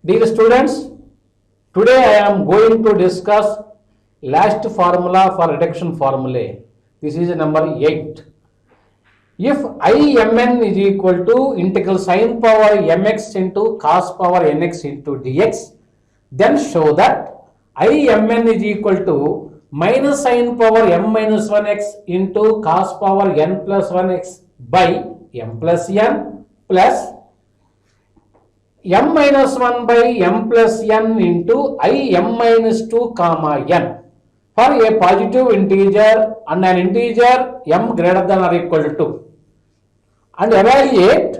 Dear students, today I am going to discuss last formula for reduction formulae. This is number 8. If Imn is equal to integral sine power mx into cos power nx into dx, then show that Imn is equal to minus sine power m minus 1x into cos power n plus 1x by m plus n plus m minus 1 by m plus n into im minus 2 comma n for a positive integer and an integer m greater than or equal to 2, and evaluate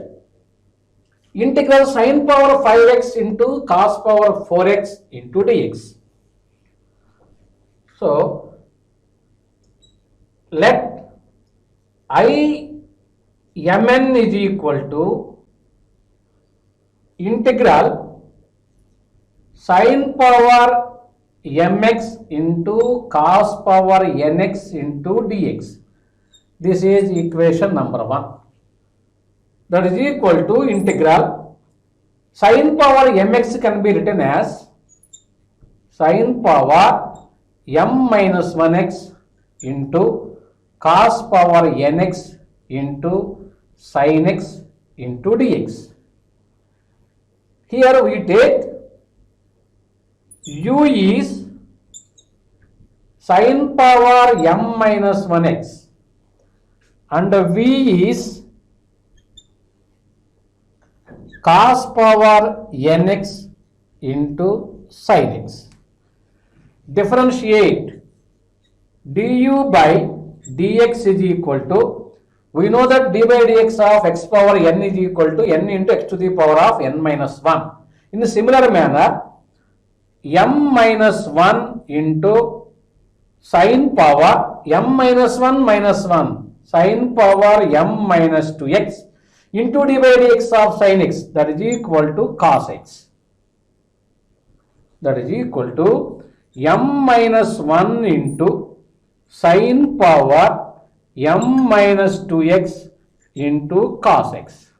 integral sine power 5x into cos power 4x into dx. So let Imn is equal to integral sine power mx into cos power nx into dx. This is equation number 1. That is equal to integral sine power mx can be written as sine power m minus 1x into cos power nx into sin x into dx. Here we take u is sine power m minus 1x and v is cos power nx into sin x. Differentiate du by dx is equal to, we know that d by dx of x power n is equal to n into x to the power of n minus 1. In a similar manner, m minus 1 into sine power m minus 1 sine power m minus 2x into d by dx of sin x, that is equal to cos x. That is equal to m minus 1 into sine power m minus 2x into cos x.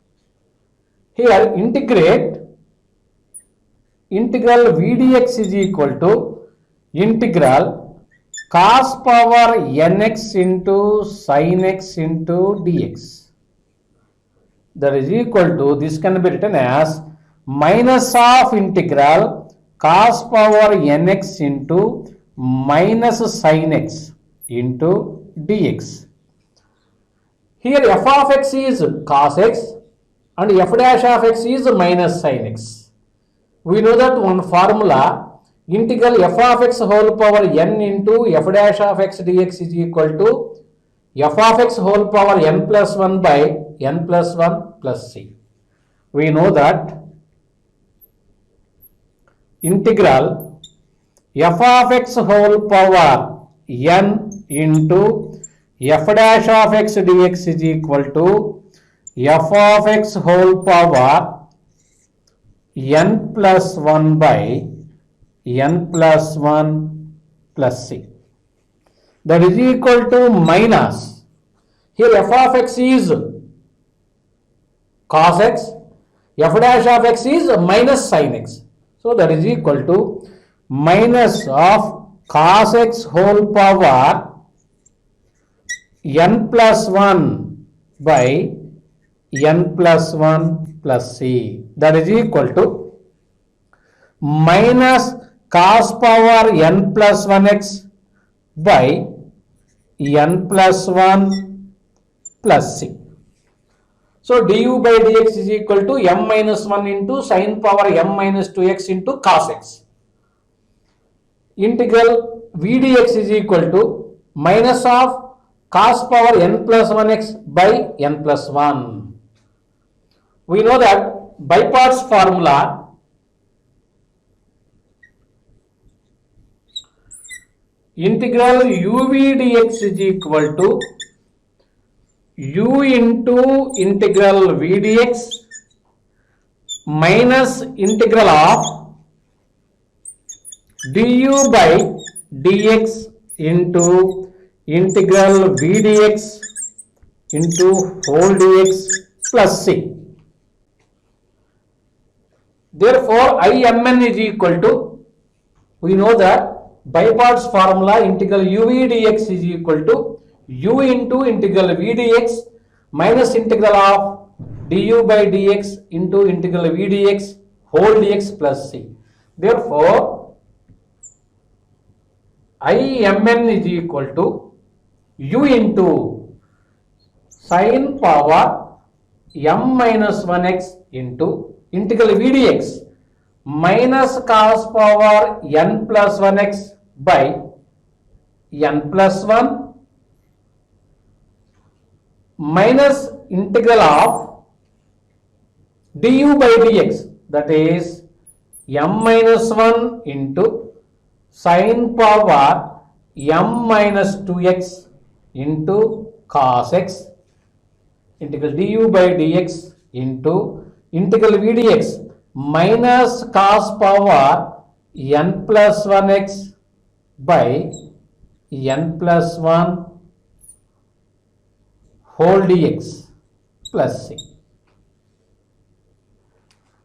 Here integrate integral v dx is equal to integral cos power nx into sin x into dx. That is equal to, this can be written as minus of integral cos power nx into minus sin x into dx. Here f of x is cos x and f dash of x is minus sin x. We know that one formula, integral f of x whole power n into f dash of x dx is equal to f of x whole power n plus 1 by n plus 1 plus c. We know that integral f of x whole power n into f dash of x dx is equal to f of x whole power n plus 1 by n plus 1 plus c. That is equal to minus, here f of x is cos x, f dash of x is minus sin x. So that is equal to minus of cos x whole power n plus 1 by n plus 1 plus c. That is equal to minus cos power n plus 1x by n plus 1 plus c. So du by dx is equal to m minus 1 into sine power m minus 2x into cos x. Integral v dx is equal to minus of cos power n plus 1x by n plus 1. We know that by parts formula, integral uv dx is equal to u into integral v dx minus integral of du by dx into integral v dx into whole dx plus c. Therefore Imn is equal to, we know that by parts formula, integral uv dx is equal to u into integral v dx minus integral of du by dx into integral v dx whole dx plus c. Therefore Imn is equal to u into sin power m minus 1x into integral v dx minus cos power n plus 1x by n plus 1 minus integral of du by dx, that is m minus 1 into sin power m minus 2x into cos x, integral du by dx into integral v dx minus cos power n plus 1x by n plus 1 whole dx plus c.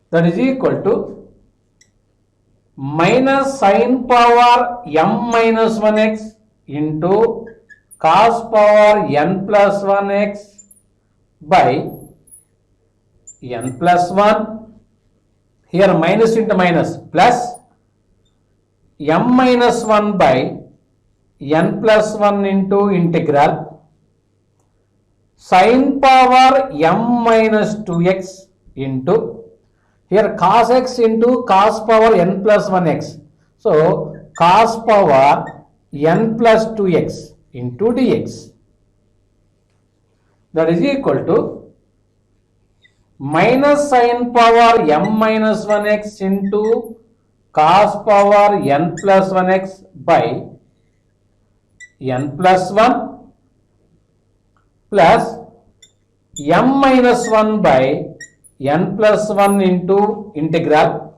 That is equal to minus sin power m minus 1x into cos power n plus 1x by n plus 1, here minus into minus, plus m minus 1 by n plus 1 into integral sin power m minus 2x into, here cos x into cos power n plus 1x. So cos power n plus 2x into dx, that is equal to minus sin power m minus 1x into cos power n plus 1x by n plus 1 plus m minus 1 by n plus 1 into integral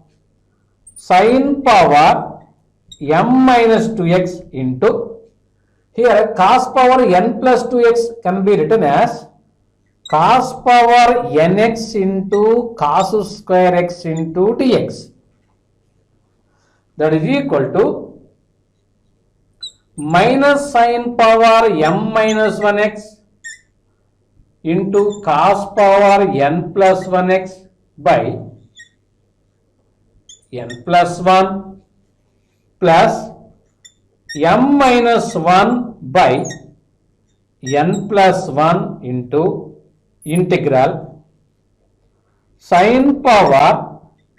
sin power m minus 2x into, here cos power n plus 2x can be written as cos power nx into cos square x into dx, that is equal to minus sin power m minus 1x into cos power n plus 1x by n plus 1 plus m minus 1 by n plus 1 into integral sin power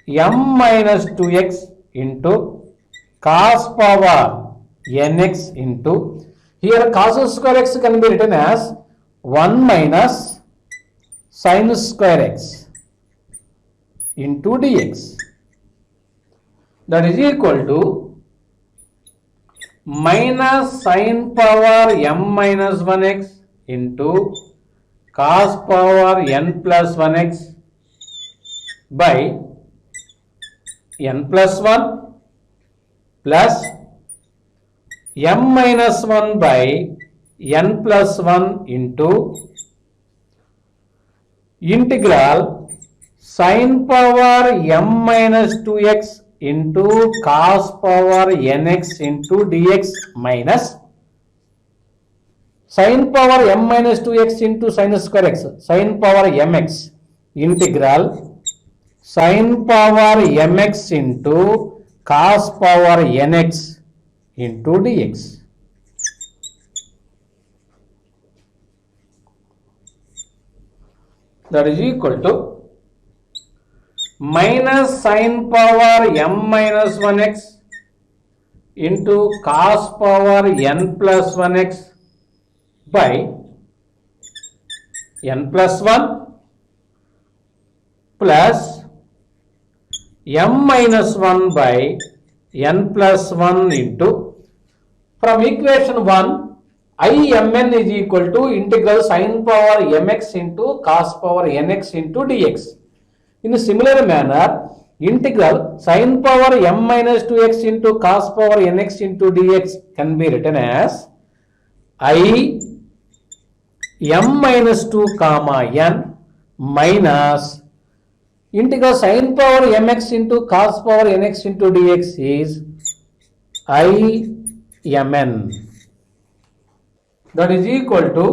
m minus 2x into cos power nx into, here cos square x can be written as 1 minus sin square x into dx, that is equal to minus sin power m minus 1x into cos power n plus 1x by n plus 1 plus m minus 1 by n plus 1 into integral sin power m minus 2x into cos power nx into dx minus sin power m minus 2x into sin square x, sin power mx integral sin power mx into cos power nx into dx, that is equal to minus sin power m minus 1x into cos power n plus 1x by n plus 1 plus m minus 1 by n plus 1 into, from equation 1 Imn is equal to integral sin power mx into cos power nx into dx. In a similar manner, integral sin power m minus 2x into cos power nx into dx can be written as I m minus 2 comma n minus integral sin power mx into cos power nx into dx is Imn. That is equal to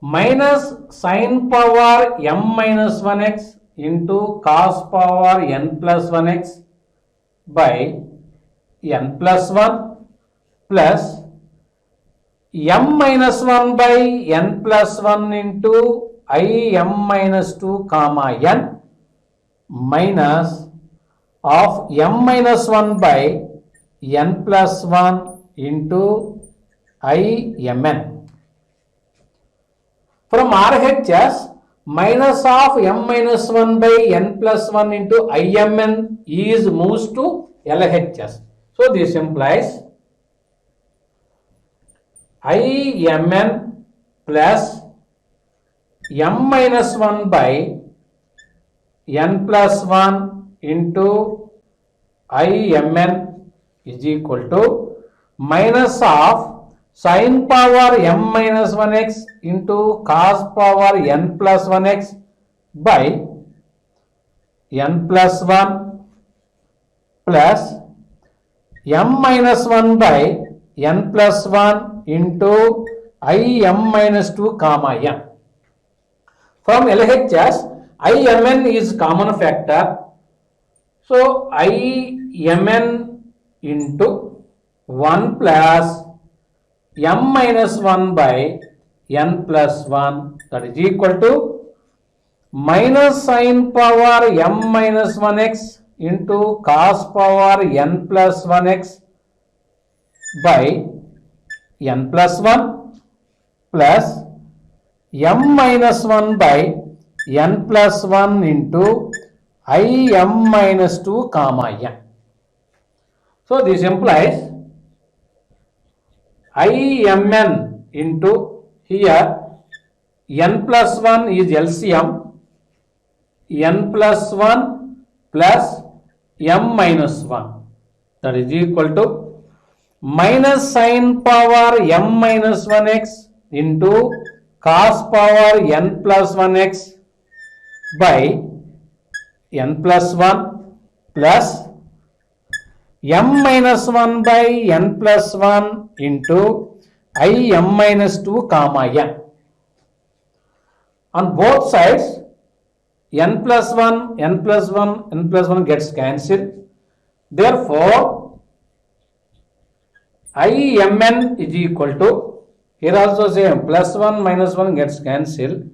minus sin power m minus 1x into cos power n plus 1x by n plus 1 plus m minus 1 by n plus 1 into im minus 2 comma n minus of m minus 1 by n plus 1 into Imn. From RHS, minus of m minus 1 by n plus 1 into Imn is moves to LHS. So this implies Imn plus m minus 1 by n plus 1 into Imn is equal to minus of sin power m minus 1x into cos power n plus 1x by n plus 1 plus m minus 1 by n plus 1 into im minus 2 comma n. From LHS, Imn is common factor. So Imn into 1 plus m minus 1 by n plus 1, that is equal to minus sin power m minus 1x into cos power n plus 1x by n plus 1 plus m minus 1 by n plus 1 into im minus 2 comma n. So this implies Imn into here n plus 1 is LCM, n plus 1 plus m minus 1, that is equal to minus sin power m minus 1x into cos power n plus 1x by n plus 1 plus m minus 1 by n plus 1 into im minus 2 comma n. On both sides, n plus 1, n plus 1, n plus 1 gets cancelled. Therefore, Imn is equal to, here also same, plus 1 minus 1 gets cancelled,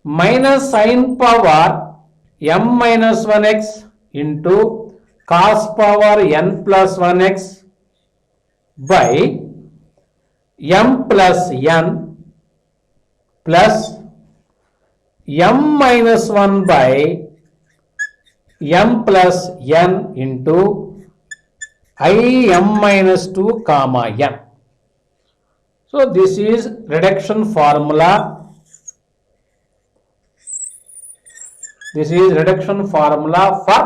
minus sin power m minus 1x into cos power n plus 1x by m plus n plus m minus 1 by m plus n into im minus 2 comma n. So this is reduction formula. This is reduction formula for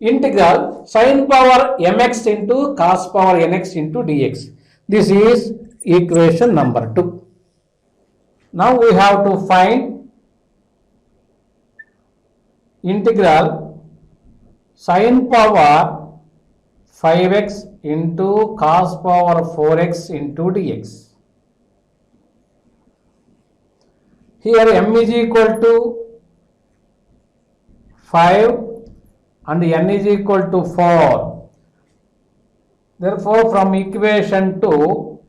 integral sin power mx into cos power nx into dx. This is equation number 2. Now we have to find integral sin power 5x into cos power 4x into dx. Here m is equal to 5 and n is equal to 4. Therefore, from equation 2,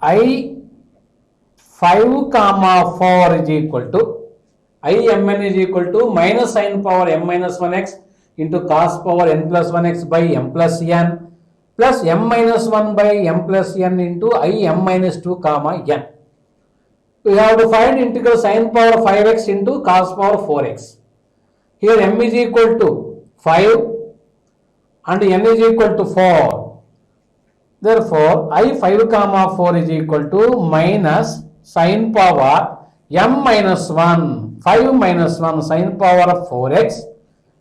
I 5 comma 4 is equal to Imn is equal to minus sin power m minus 1x into cos power n plus 1x by m plus n plus m minus 1 by m plus n into im minus 2 comma n. We have to find integral sin power 5x into cos power 4x. Here m is equal to 5 and n is equal to 4. Therefore, I 5 comma 4 is equal to minus sin power m minus 1, 5 minus 1 sin power of 4x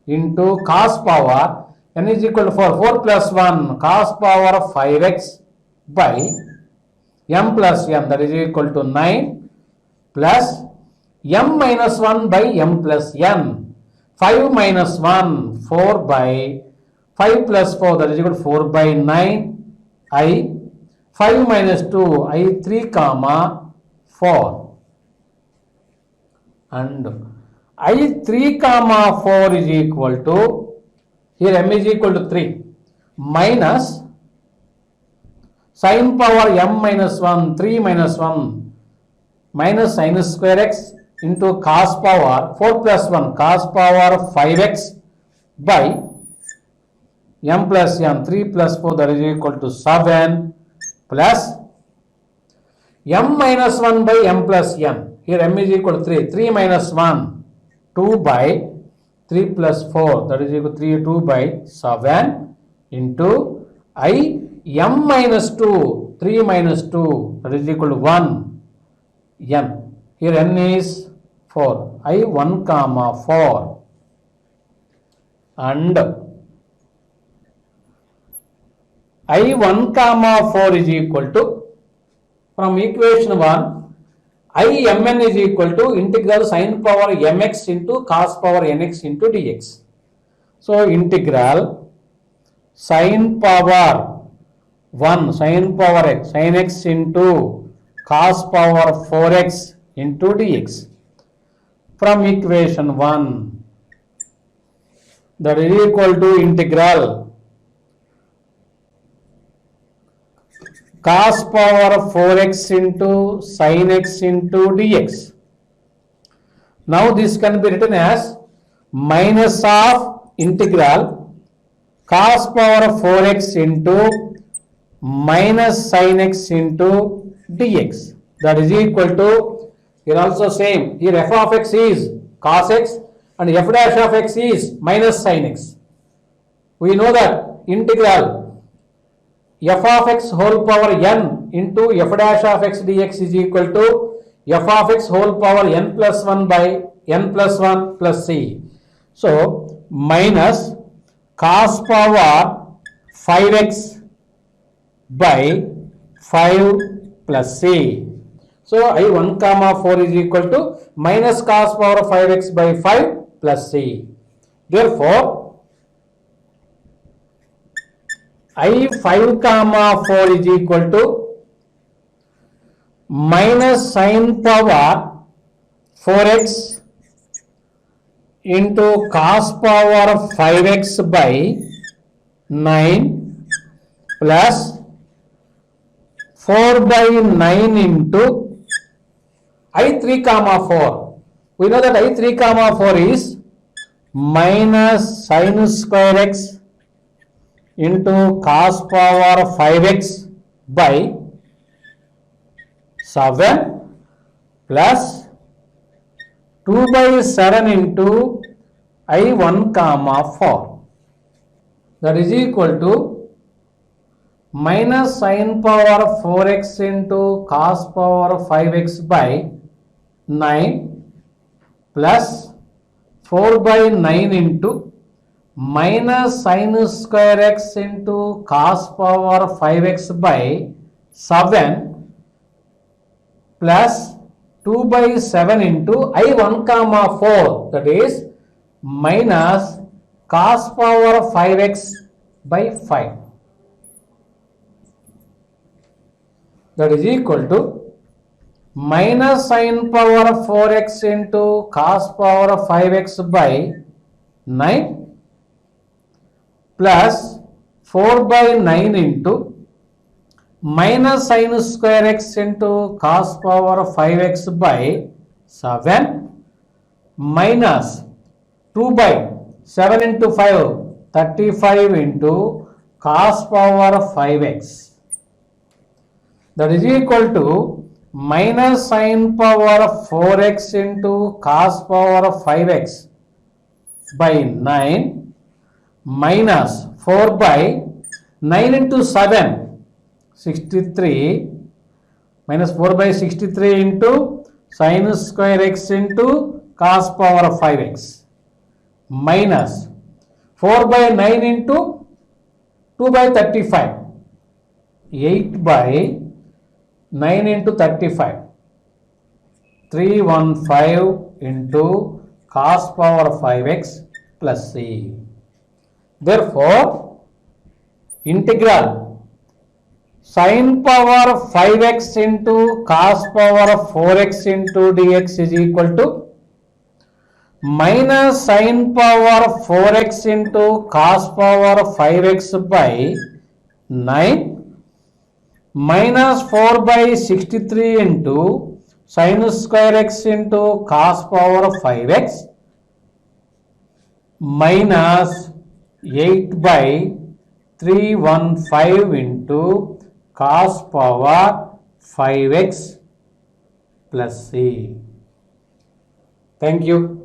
into cos power n is equal to 4, 4 plus 1 cos power of 5x by m plus n, that is equal to 9 plus m minus 1 by m plus n. 5 minus 1, 4 by 5 plus 4, that is equal to 4 by 9 I. 5 minus 2, I3 comma 4. And I3 comma 4 is equal to, here m is equal to 3, minus sin power m minus 1, 3 minus 1, minus sin square x into cos power 4 plus 1, cos power 5x by m plus n, 3 plus 4, that is equal to 7, plus m minus 1 by m plus n. Here m is equal to 3. 3 minus 1, 2 by 3 plus 4, that is equal to 3, 2 by 7 into I m minus 2, 3 minus 2, that is equal to 1 n. Here n is 4. I 1 comma 4. And I 1 comma 4 is equal to, from equation 1, I mn is equal to integral sin power mx into cos power nx into dx. So integral sin power 1 sin power x, sin x into cos power 4x into dx. From equation 1, that is equal to integral cos power 4x into sin x into dx. Now this can be written as minus of integral cos power 4x into minus sin x into dx. That is equal to, here also same, here f of x is cos x and f dash of x is minus sin x. We know that integral f of x whole power n into f dash of x dx is equal to f of x whole power n plus 1 by n plus 1 plus c. So minus cos power 5x by 5 plus c. So I 1 comma 4 is equal to minus cos power 5x by 5 plus c. Therefore I 5 comma 4 is equal to minus sin power 4x into cos power 5x by 9 plus 4 by 9 into I3 comma 4. We know that I3 comma 4 is minus sin square x into cos power 5x by 7 plus 2 by 7 into I1 comma 4. That is equal to minus sin power 4x into cos power 5x by 9 plus 4 by 9 into minus sin square x into cos power 5x by 7 plus 2 by 7 into I1 comma 4, that is minus cos power 5x by 5. That is equal to minus sin power 4x into cos power 5x by 9 plus 4 by 9 into minus sin square x into cos power 5x by 7 minus 2 by 7 into 5, 35 into cos power 5x. That is equal to minus sin power 4x into cos power 5x by 9 minus 4 by 9 into 7, 63 minus 4 by 63 into sin square x into cos power 5x minus 4 by 9 into 2 by 35, 8 by 9 into 35 315 into cos power 5x plus c. Therefore, integral sin power 5x into cos power 4x into dx is equal to minus sin power 4x into cos power 5x by 9 minus 4 by 63 into sin square x into cos power 5x minus 8 by 315 into cos power 5x plus c. Thank you.